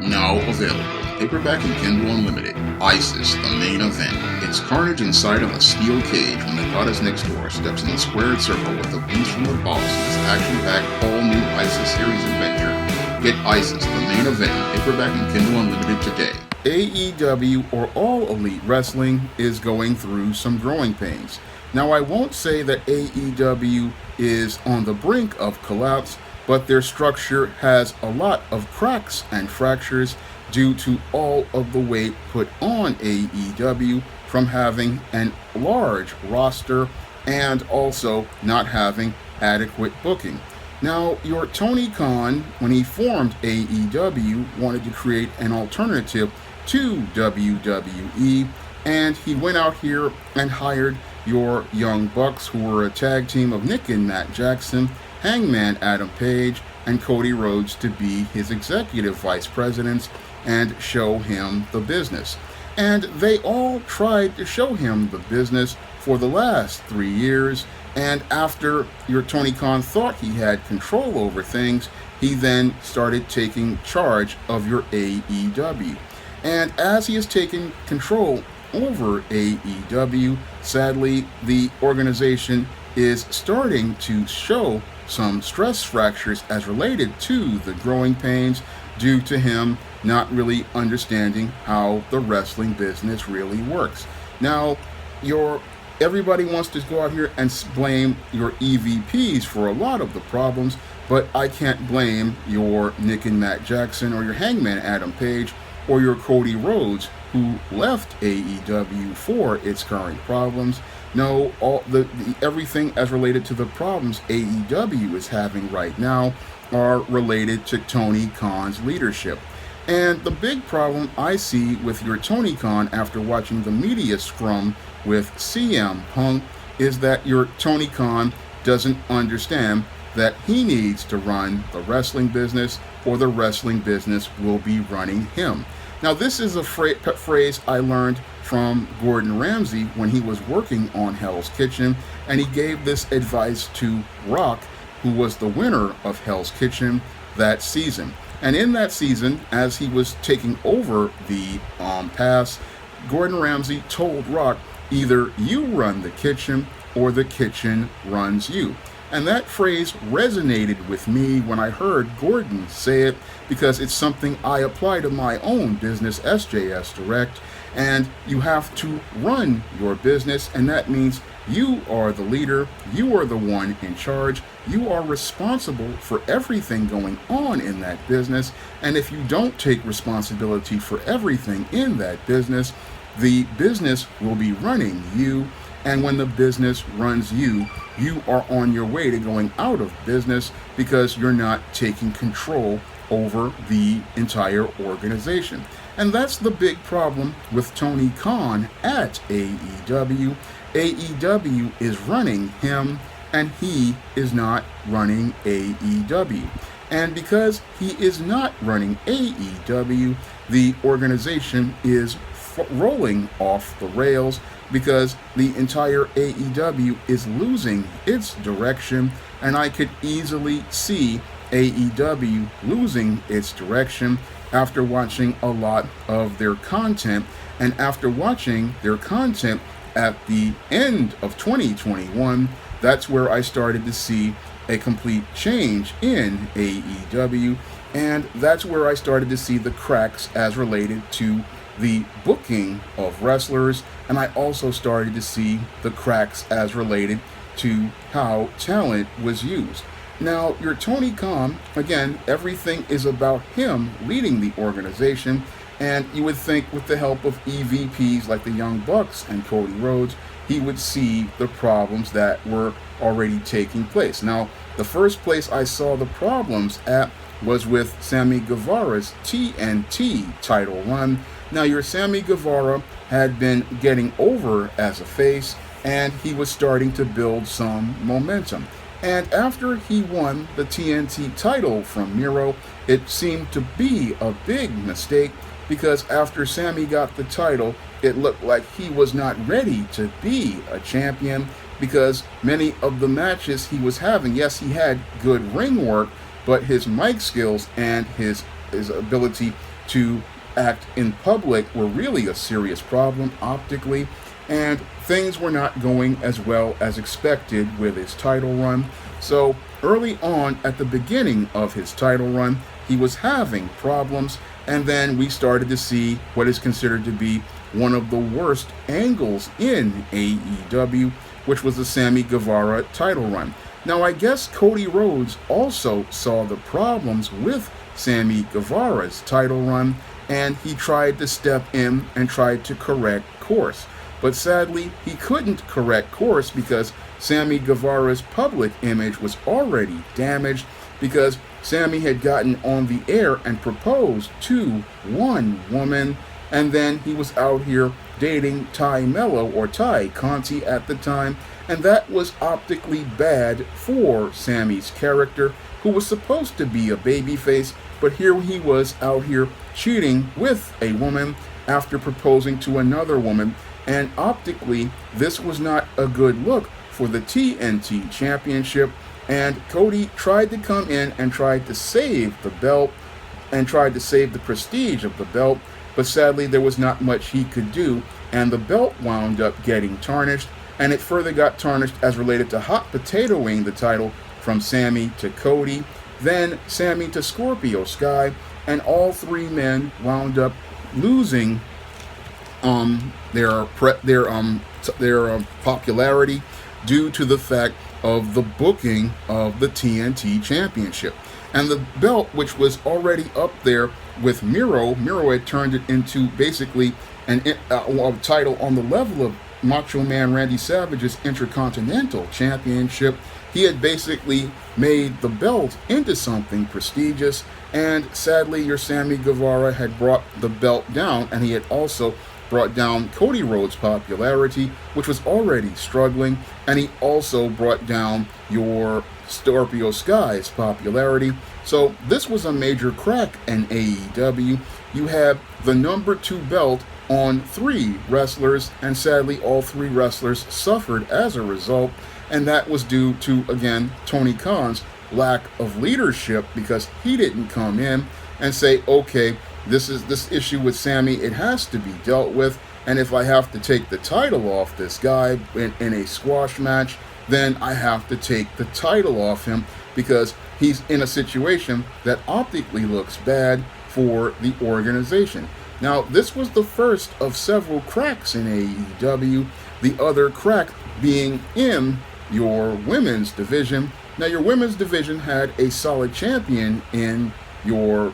Now available, paperback and Kindle Unlimited. ISIS, the main event. It's carnage inside of a steel cage when the goddess next door steps in the squared circle with the beast from the boss in this action-packed all-new ISIS series adventure. Get ISIS, the main event, paperback and Kindle Unlimited today. AEW, or All Elite Wrestling, is going through some growing pains. Now, I won't say that AEW is on the brink of collapse, but their structure has a lot of cracks and fractures due to all of the weight put on AEW from having a large roster and also not having adequate booking. Now, your Tony Kahn, when he formed AEW, wanted to create an alternative to WWE, and he went out here and hired your Young Bucks, who were a tag team of Nick and Matt Jackson, Hangman Adam Page, and Cody Rhodes to be his executive vice presidents and show him the business. And they all tried to show him the business for the last 3 years, and after your Tony Khan thought he had control over things, he then started taking charge of your AEW. And as he has taken control over AEW, sadly, the organization is starting to show some stress fractures as related to the growing pains due to him not really understanding how the wrestling business really works. Now, everybody wants to go out here and blame your EVPs for a lot of the problems, but I can't blame your Nick and Matt Jackson or your Hangman Adam Page or your Cody Rhodes, who left AEW for its current problems. No, everything as related to the problems AEW is having right now are related to Tony Khan's leadership. And the big problem I see with your Tony Khan after watching the media scrum with CM Punk is that your Tony Khan doesn't understand that he needs to run the wrestling business, or the wrestling business will be running him. Now, this is a phrase I learned from Gordon Ramsay when he was working on Hell's Kitchen, and he gave this advice to Rock, who was the winner of Hell's Kitchen that season. And in that season, as he was taking over the pass, Gordon Ramsay told Rock, either you run the kitchen or the kitchen runs you. And that phrase resonated with me when I heard Gordon say it, because it's something I apply to my own business, SJS Direct. And you have to run your business, and that means you are the leader, you are the one in charge, you are responsible for everything going on in that business. And if you don't take responsibility for everything in that business, the business will be running you. And when the business runs you, you are on your way to going out of business because you're not taking control over the entire organization. And that's the big problem with Tony Khan at AEW. AEW is running him, and he is not running AEW. And because he is not running AEW, the organization is rolling off the rails, because the entire AEW is losing its direction, and I could easily see AEW losing its direction after watching a lot of their content, and after watching their content at the end of 2021, that's where I started to see a complete change in AEW, and that's where I started to see the cracks as related to the booking of wrestlers, and I also started to see the cracks as related to how talent was used. Now, your Tony Khan, again, everything is about him leading the organization, and you would think with the help of EVPs like the Young Bucks and Cody Rhodes, he would see the problems that were already taking place. Now, the first place I saw the problems at was with Sammy Guevara's TNT title run. Now, your Sammy Guevara had been getting over as a face, and he was starting to build some momentum. And after he won the TNT title from Miro, it seemed to be a big mistake, because after Sammy got the title, it looked like he was not ready to be a champion, because many of the matches he was having, yes, he had good ring work, but his mic skills and his ability to act in public were really a serious problem optically, and things were not going as well as expected with his title run. So early on at the beginning of his title run, he was having problems, and then we started to see what is considered to be one of the worst angles in AEW, which was the Sammy Guevara title run. Now, I guess Cody Rhodes also saw the problems with Sammy Guevara's title run, and he tried to step in and tried to correct course. But sadly, he couldn't correct course because Sammy Guevara's public image was already damaged, because Sammy had gotten on the air and proposed to one woman, and then he was out here dating Ty Mello, or Ty Conti at the time, and that was optically bad for Sammy's character, who was supposed to be a babyface, but here he was out here cheating with a woman after proposing to another woman, and optically this was not a good look for the TNT Championship. And Cody tried to come in and tried to save the belt and tried to save the prestige of the belt, but sadly there was not much he could do, and the belt wound up getting tarnished, and it further got tarnished as related to hot potatoing the title from Sammy to Cody, then Sammy to Scorpio Sky, and all three men wound up losing their popularity due to the fact of the booking of the TNT Championship. And the belt, which was already up there with Miro had turned it into basically a title on the level of Macho Man Randy Savage's Intercontinental Championship. He had basically made the belt into something prestigious, and sadly your Sammy Guevara had brought the belt down, and he had also brought down Cody Rhodes' popularity, which was already struggling, and he also brought down your Scorpio Sky's popularity. So this was a major crack in AEW. You had the number 2 belt on 3 wrestlers, and sadly all 3 wrestlers suffered as a result, and that was due to, again, Tony Khan's lack of leadership, because he didn't come in and say, okay, this issue with Sammy, it has to be dealt with, and if I have to take the title off this guy in a squash match, then I have to take the title off him, because he's in a situation that optically looks bad for the organization. Now, this was the first of several cracks in AEW, the other crack being in your women's division. Now, your women's division had a solid champion in your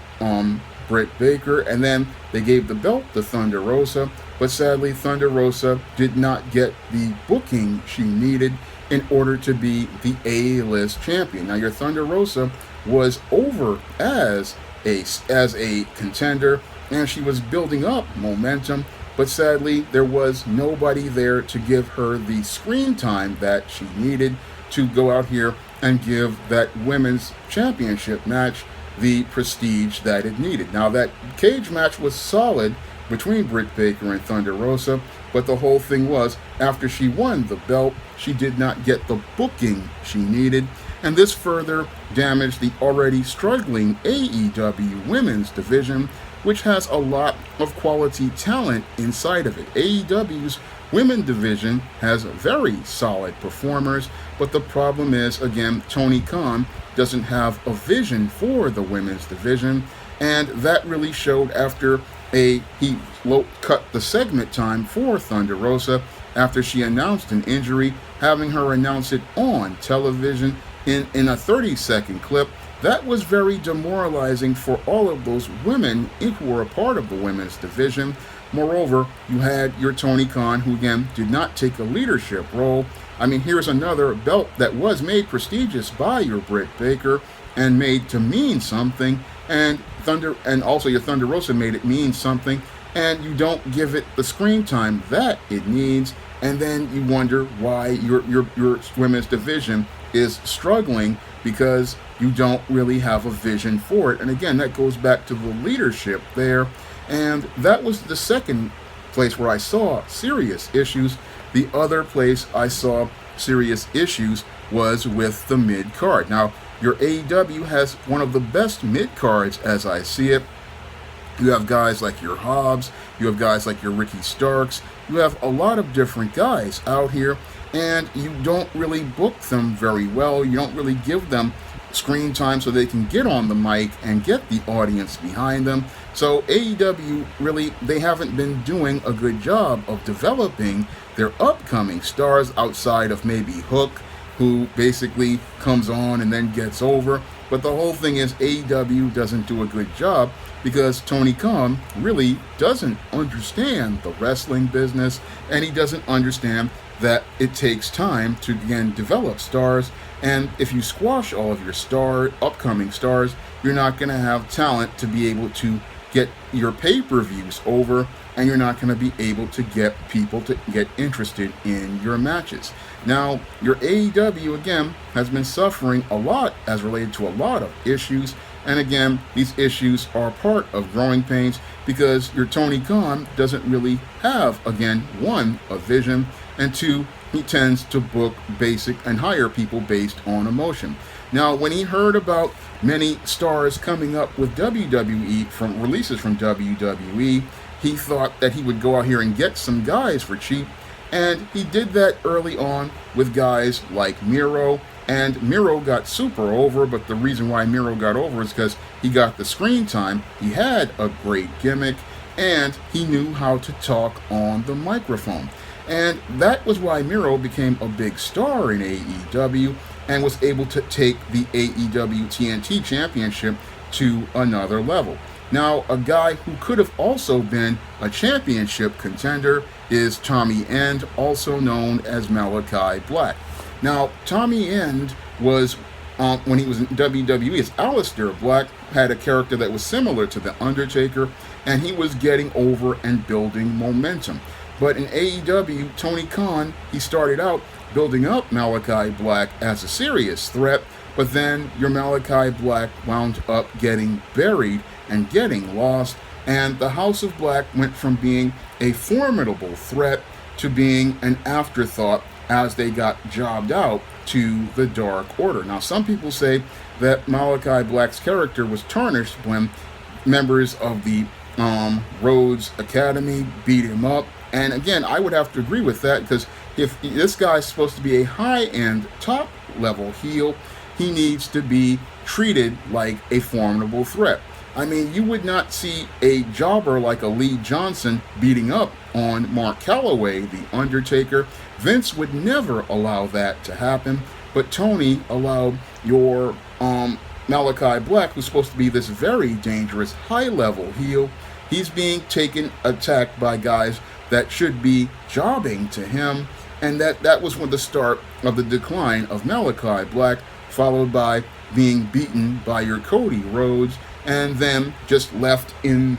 Britt Baker, and then they gave the belt to Thunder Rosa, but sadly Thunder Rosa did not get the booking she needed in order to be the A-list champion. Now, your Thunder Rosa was over as a contender, and she was building up momentum, but sadly there was nobody there to give her the screen time that she needed to go out here and give that women's championship match the prestige that it needed. Now, that cage match was solid between Britt Baker and Thunder Rosa, but the whole thing was, after she won the belt, she did not get the booking she needed, and this further damaged the already struggling AEW women's division, which has a lot of quality talent inside of it. AEW's women's division has very solid performers, but the problem is, again, Tony Khan doesn't have a vision for the women's division, and that really showed after he cut the segment time for Thunder Rosa after she announced an injury, having her announce it on television in a 30-second clip. That was very demoralizing for all of those women who were a part of the women's division. Moreover, you had your Tony Khan, who again did not take a leadership role. I mean, here's another belt that was made prestigious by your Britt Baker and made to mean something, and also your Thunder Rosa made it mean something, and you don't give it the screen time that it needs, and then you wonder why your women's division is struggling, because you don't really have a vision for it. And again, that goes back to the leadership there, and that was the second place where I saw serious issues. The other place I saw serious issues was with the mid-card. Now, your AEW has one of the best mid-cards as I see it, You have guys like your Hobbs, you have guys like your Ricky Starks, you have a lot of different guys out here, and you don't really book them very well. You don't really give them screen time so they can get on the mic and get the audience behind them. So AEW really, they haven't been doing a good job of developing their upcoming stars outside of maybe Hook, who basically comes on and then gets over. But the whole thing is AEW doesn't do a good job because Tony Khan really doesn't understand the wrestling business, and he doesn't understand that it takes time to, again, develop stars. And if you squash all of your upcoming stars, you're not going to have talent to be able to get your pay-per-views over, and you're not going to be able to get people to get interested in your matches. Now, your AEW, again, has been suffering a lot as related to a lot of issues. And again, these issues are part of growing pains because your Tony Khan doesn't really have, again, one, a vision, and two, he tends to book basic and hire people based on emotion. Now, when he heard about many stars coming up with WWE, from releases from WWE, he thought that he would go out here and get some guys for cheap. And he did that early on with guys like Miro. And Miro got super over, but the reason why Miro got over is because he got the screen time, he had a great gimmick, and he knew how to talk on the microphone. And that was why Miro became a big star in AEW and was able to take the AEW TNT Championship to another level. Now, a guy who could have also been a championship contender is Tommy End, also known as Malachi Black. Now, Tommy End was, when he was in WWE, as Aleister Black, had a character that was similar to The Undertaker, and he was getting over and building momentum. But in AEW, Tony Khan, he started out building up Malachi Black as a serious threat, but then your Malachi Black wound up getting buried and getting lost, and the House of Black went from being a formidable threat to being an afterthought as they got jobbed out to the Dark Order. Now, some people say that Malachi Black's character was tarnished when members of the Rhodes Academy beat him up. And again, I would have to agree with that, because if this guy's supposed to be a high-end, top-level heel, he needs to be treated like a formidable threat. I mean, you would not see a jobber like a Lee Johnson beating up on Mark Calloway, The Undertaker. Vince would never allow that to happen, but Tony allowed your Malachi Black, who's supposed to be this very dangerous, high-level heel. He's being attacked by guys that should be jobbing to him, and that was when the start of the decline of Malachi Black, followed by being beaten by your Cody Rhodes, and then just left in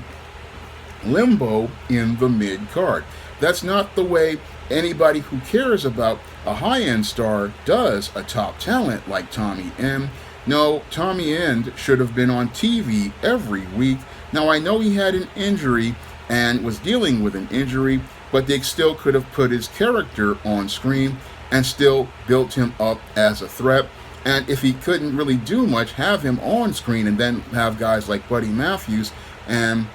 limbo in the mid-card. That's not the way anybody who cares about a high-end star does a top talent like Tommy End. No, Tommy End should have been on TV every week. Now, I know he had an injury and was dealing with an injury, but they still could have put his character on screen and still built him up as a threat. And if he couldn't really do much, have him on screen and then have guys like Buddy Matthews and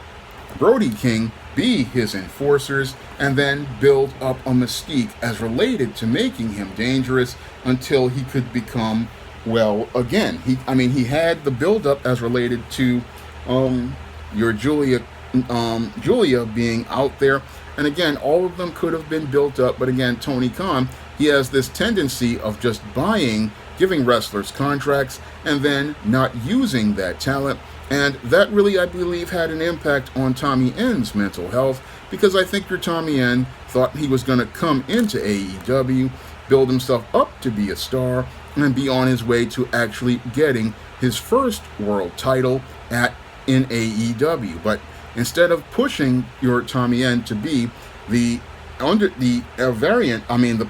Brody King be his enforcers, and then build up a mystique as related to making him dangerous until he could become, well, again, he had the build-up as related to your Julia being out there. And again, all of them could have been built up, but again, Tony Khan, he has this tendency of just giving wrestlers contracts and then not using that talent. And that really, I believe, had an impact on Tommy End's mental health, because I think your Tommy End thought he was going to come into AEW, build himself up to be a star, and be on his way to actually getting his first world title in AEW. But instead of pushing your Tommy End to be the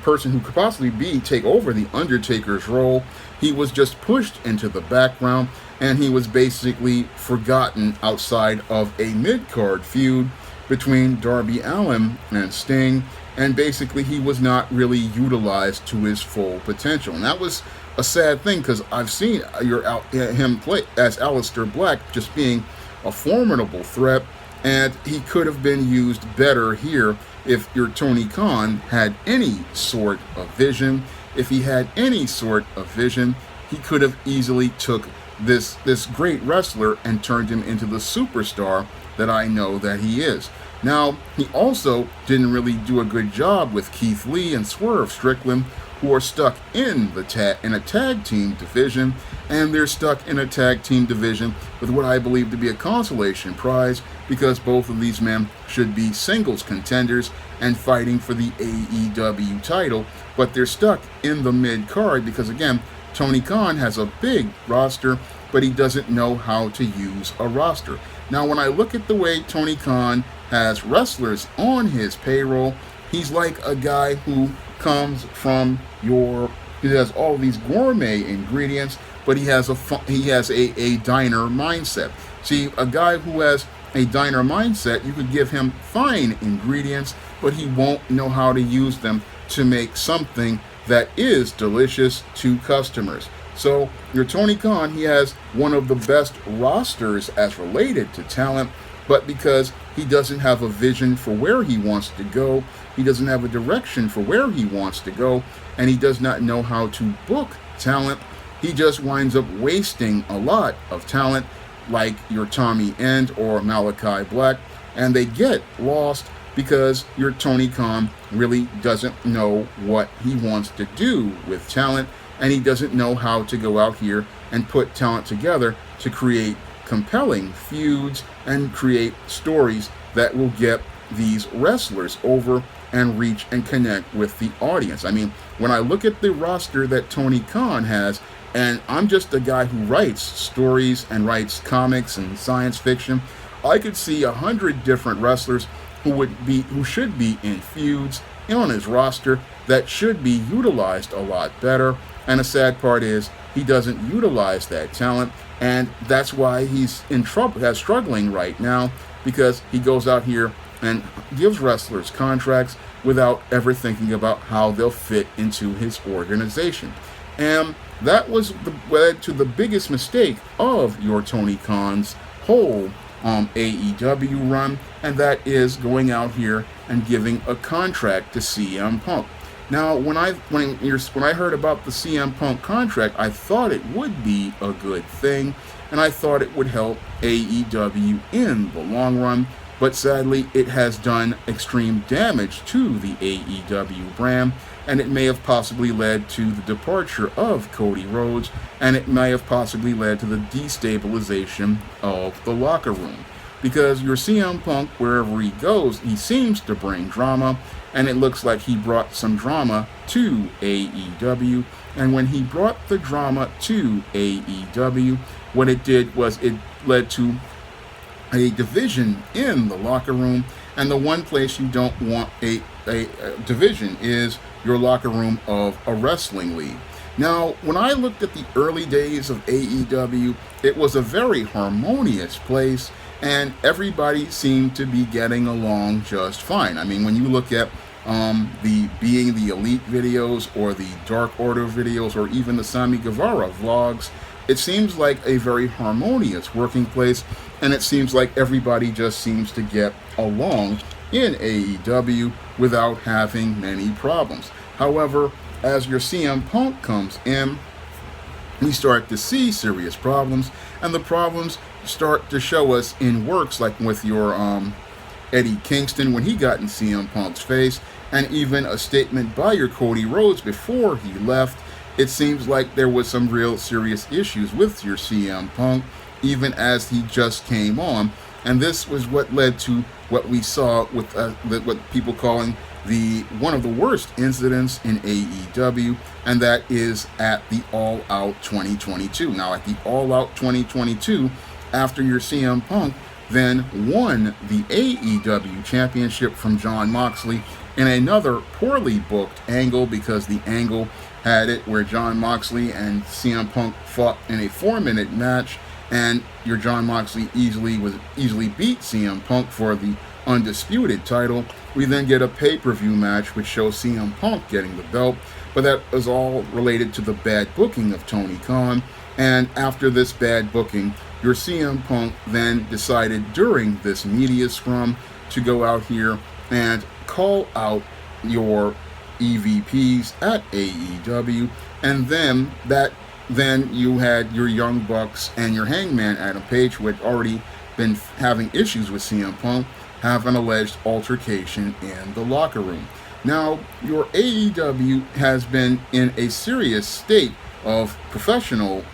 person who could possibly take over the Undertaker's role, he was just pushed into the background, and he was basically forgotten outside of a mid-card feud between Darby Allin and Sting, and basically he was not really utilized to his full potential. And that was a sad thing, because I've seen him play as Aleister Black, just being a formidable threat, And he could have been used better here if your Tony Khan had any sort of vision. If he had any sort of vision, he could have easily took this great wrestler and turned him into the superstar that I know that he is. Now, he also didn't really do a good job with Keith Lee and Swerve Strickland, who are stuck in a tag team division, and they're stuck in a tag team division with what I believe to be a consolation prize, because both of these men should be singles contenders and fighting for the AEW title, but they're stuck in the mid-card because, again, Tony Khan has a big roster, but he doesn't know how to use a roster. Now, when I look at the way Tony Khan has wrestlers on his payroll, he's like a guy who comes from he has all these gourmet ingredients, but he has a diner mindset. See, a guy who has a diner mindset, you could give him fine ingredients, but he won't know how to use them to make something that is delicious to customers. So your Tony Khan, he has one of the best rosters as related to talent, but because he doesn't have a vision for where he wants to go, he doesn't have a direction for where he wants to go, and he does not know how to book talent, he just winds up wasting a lot of talent like your Tommy End or Malachi Black, and they get lost because your Tony Khan really doesn't know what he wants to do with talent, and he doesn't know how to go out here and put talent together to create compelling feuds and create stories that will get these wrestlers over and reach and connect with the audience. I mean, when I look at the roster that Tony Khan has, and I'm just a guy who writes stories and writes comics and science fiction, I could see 100 different wrestlers who should be in feuds on his roster that should be utilized a lot better. And the sad part is he doesn't utilize that talent, and that's why he's in trouble, struggling right now, because he goes out here and gives wrestlers contracts without ever thinking about how they'll fit into his organization. And that led to the biggest mistake of your Tony Khan's whole AEW run, and that is going out here and giving a contract to CM Punk. Now, when I heard about the CM Punk contract, I thought it would be a good thing, and I thought it would help AEW in the long run, but sadly, it has done extreme damage to the AEW brand, and it may have possibly led to the departure of Cody Rhodes, and it may have possibly led to the destabilization of the locker room. Because your CM Punk, wherever he goes, he seems to bring drama, and it looks like he brought some drama to AEW. And when he brought the drama to AEW, what it did was it led to a division in the locker room, and the one place you don't want a division is your locker room of a wrestling league. Now, when I looked at the early days of AEW, it was a very harmonious place, and everybody seemed to be getting along just fine. I mean, when you look at the Being the Elite videos or the Dark Order videos or even the Sammy Guevara vlogs, it seems like a very harmonious working place, and it seems like everybody just seems to get along in AEW without having many problems. However, as your CM Punk comes in, we start to see serious problems, and the problems start to show us in works like with your Eddie Kingston when he got in CM Punk's face, and even a statement by your Cody Rhodes before he left. It seems like there was some real serious issues with your CM Punk, even as he just came on, and this was what led to what we saw with what people calling one of the worst incidents in AEW, and that is at the All Out 2022. Now, at the All Out 2022, after your CM Punk then won the AEW Championship from Jon Moxley in another poorly booked angle, because the angle had it where Jon Moxley and CM Punk fought in a 4-minute match, and your Jon Moxley easily beat CM Punk for the undisputed title. We then get a pay-per-view match which shows CM Punk getting the belt, but that was all related to the bad booking of Tony Khan, And after this bad booking, your CM Punk then decided during this media scrum to go out here and call out your EVPs at AEW, and then you had your Young Bucks and your Hangman Adam Page, who had already been having issues with CM Punk, have an alleged altercation in the locker room. Now, your AEW has been in a serious state of professional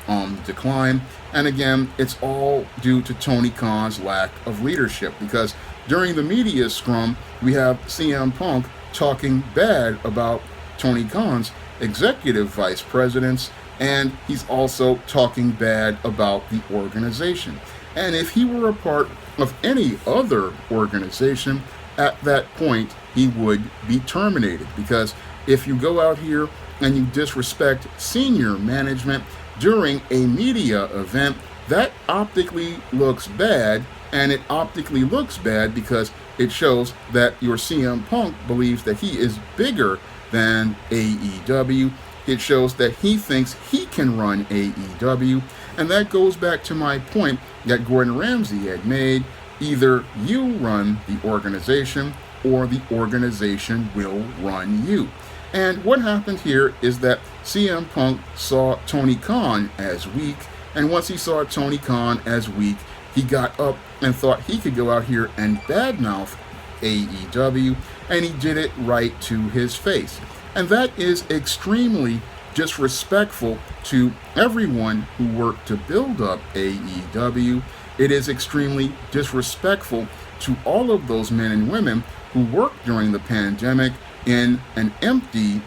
decline, and again, it's all due to Tony Khan's lack of leadership, because during the media scrum, we have CM Punk talking bad about Tony Khan's executive vice presidents, and he's also talking bad about the organization. And if he were a part of any other organization, at that point, he would be terminated. Because if you go out here and you disrespect senior management during a media event, that optically looks bad, and it optically looks bad because it shows that your CM Punk believes that he is bigger than AEW. It shows that he thinks he can run AEW, and that goes back to my point that Gordon Ramsay had made. Either you run the organization, or the organization will run you. And what happened here is that CM Punk saw Tony Khan as weak, and once he saw Tony Khan as weak, he got up and thought he could go out here and badmouth AEW, and he did it right to his face. And that is extremely disrespectful to everyone who worked to build up AEW. It is extremely disrespectful to all of those men and women who worked during the pandemic in an empty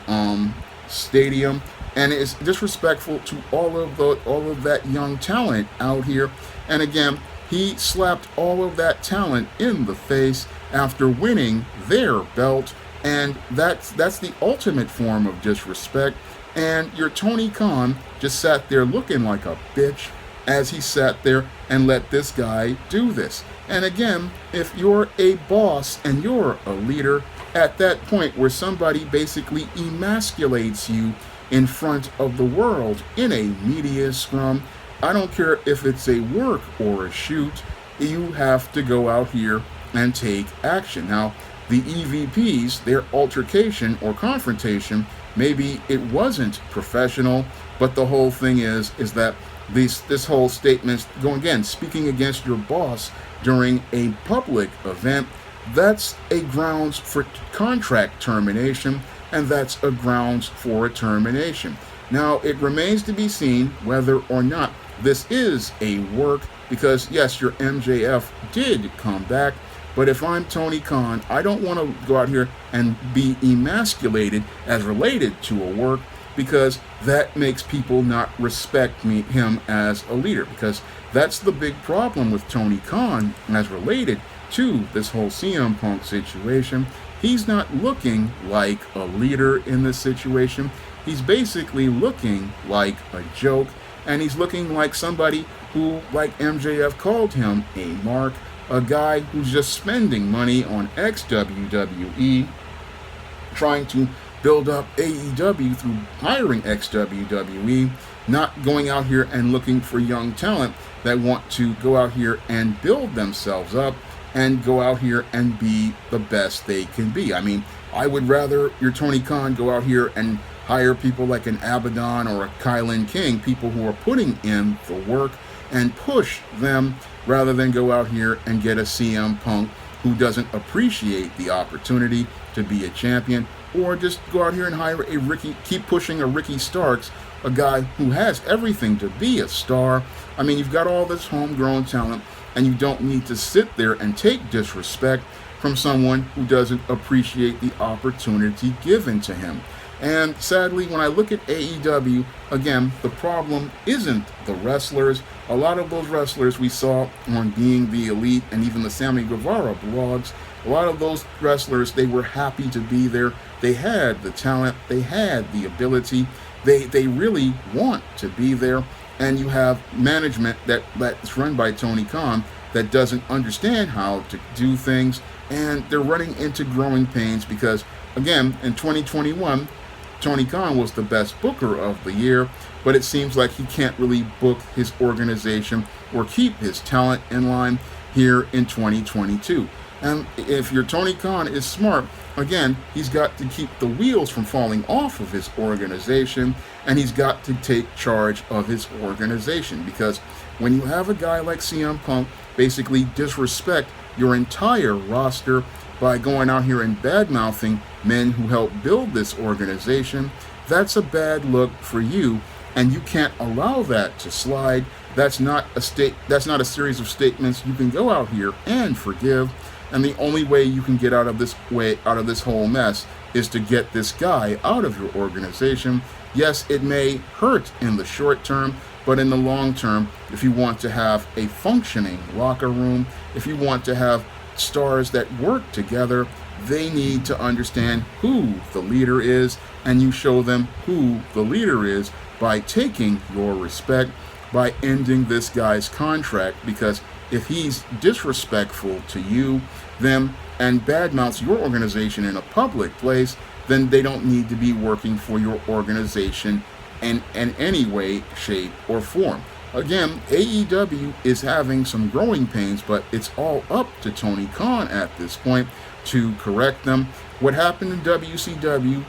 stadium, and it's disrespectful to all of that young talent out here. And again, he slapped all of that talent in the face after winning their belt, and that's the ultimate form of disrespect. And your Tony Khan just sat there looking like a bitch as he sat there and let this guy do this. And again, if you're a boss and you're a leader, at that point where somebody basically emasculates you in front of the world in a media scrum, I don't care if it's a work or a shoot, you have to go out here and take action. Now, the EVPs, their altercation or confrontation, maybe it wasn't professional, but the whole thing is that this whole statement, going again, speaking against your boss during a public event, that's a grounds for contract termination, and that's a grounds for a termination. Now, it remains to be seen whether or not this is a work, because yes, your MJF did come back, but if I'm Tony Khan, I don't want to go out here and be emasculated as related to a work, because that makes people not respect him as a leader, because that's the big problem with Tony Khan as related to this whole CM Punk situation. He's not looking like a leader in this situation. He's basically looking like a joke, and he's looking like somebody who, like MJF called him, a mark, a guy who's just spending money on ex-WWE, trying to build up AEW through hiring ex-WWE, not going out here and looking for young talent that want to go out here and build themselves up and go out here and be the best they can be. I mean, I would rather your Tony Khan go out here and hire people like an Abaddon or a Kylan King, people who are putting in the work, and push them, rather than go out here and get a CM Punk who doesn't appreciate the opportunity to be a champion, or just go out here and hire a Ricky, keep pushing a Ricky Starks, a guy who has everything to be a star. I mean, you've got all this homegrown talent, and you don't need to sit there and take disrespect from someone who doesn't appreciate the opportunity given to him. And sadly, when I look at AEW, again, the problem isn't the wrestlers. A lot of those wrestlers we saw on Being the Elite and even the Sammy Guevara blogs, a lot of those wrestlers, they were happy to be there. They had the talent, they had the ability, they really want to be there. And you have management that's run by Tony Khan that doesn't understand how to do things, and they're running into growing pains because, again, in 2021, Tony Kahn was the best booker of the year, but it seems like he can't really book his organization or keep his talent in line here in 2022. And if your Tony Kahn is smart, again, he's got to keep the wheels from falling off of his organization, and he's got to take charge of his organization, because when you have a guy like CM Punk basically disrespect your entire roster by going out here and bad-mouthing men who helped build this organization, that's a bad look for you, and you can't allow that to slide. That's not a series of statements you can go out here and forgive. And the only way you can get out of this whole mess is to get this guy out of your organization. Yes, it may hurt in the short term, but in the long term, if you want to have a functioning locker room, if you want to have stars that work together, they need to understand who the leader is, and you show them who the leader is by taking your respect, by ending this guy's contract, because if he's disrespectful to you, them, and badmouths your organization in a public place, then they don't need to be working for your organization in any way, shape, or form. Again, AEW is having some growing pains, but it's all up to Tony Khan at this point to correct them. What happened in WCW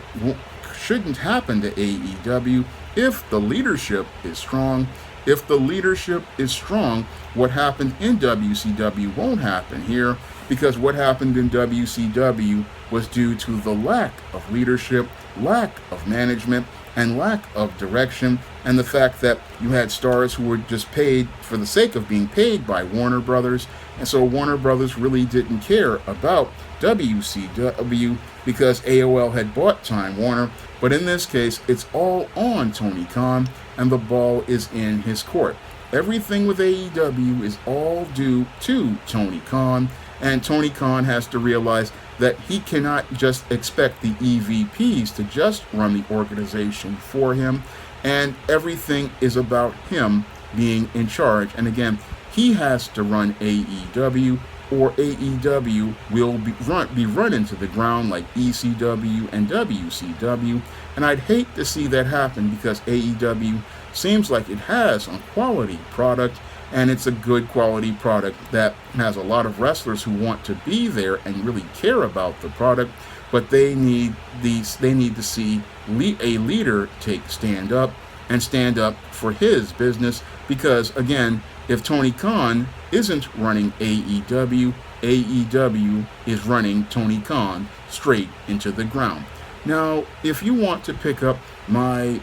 shouldn't happen to AEW if the leadership is strong. If the leadership is strong, what happened in WCW won't happen here, because what happened in WCW was due to the lack of leadership, lack of management, and lack of direction, and the fact that you had stars who were just paid for the sake of being paid by Warner Brothers, and so Warner Brothers really didn't care about WCW because AOL had bought Time Warner. But in this case, it's all on Tony Khan, and the ball is in his court. Everything with AEW is all due to Tony Khan, and Tony Khan has to realize that he cannot just expect the EVPs to just run the organization for him, and everything is about him being in charge. And again, he has to run AEW, or AEW will be run into the ground like ECW and WCW, and I'd hate to see that happen, because AEW seems like it has a quality product, and it's a good quality product that has a lot of wrestlers who want to be there and really care about the product, but they need to see a leader stand up for his business, because again, if Tony Khan isn't running AEW, AEW is running Tony Khan straight into the ground. Now, if you want to pick up my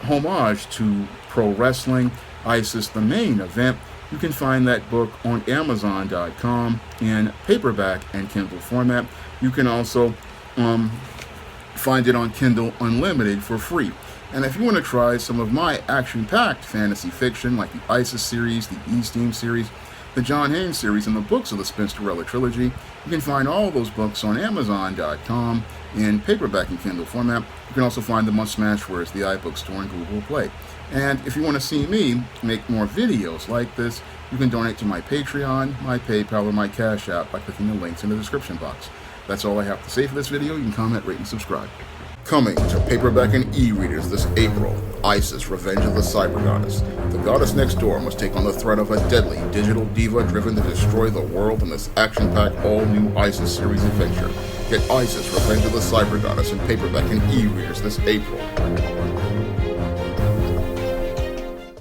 homage to pro wrestling, ISIS the Main Event, you can find that book on Amazon.com in paperback and Kindle format. You can also find it on Kindle Unlimited for free. And if you want to try some of my action-packed fantasy fiction, like the ISIS series, the E-Steam series, the John Haynes series, and the books of the Spinsterella trilogy, you can find all those books on Amazon.com in paperback and Kindle format. You can also find them on Smashwords, the iBook Store, and Google Play. And if you want to see me make more videos like this, you can donate to my Patreon, my PayPal, or my Cash App by clicking the links in the description box. That's all I have to say for this video. You can comment, rate, and subscribe. Coming to paperback and e-readers this April, ISIS Revenge of the Cyber Goddess. The goddess next door must take on the threat of a deadly digital diva driven to destroy the world in this action-packed all-new ISIS series adventure. Get ISIS Revenge of the Cyber Goddess in paperback and e-readers this April.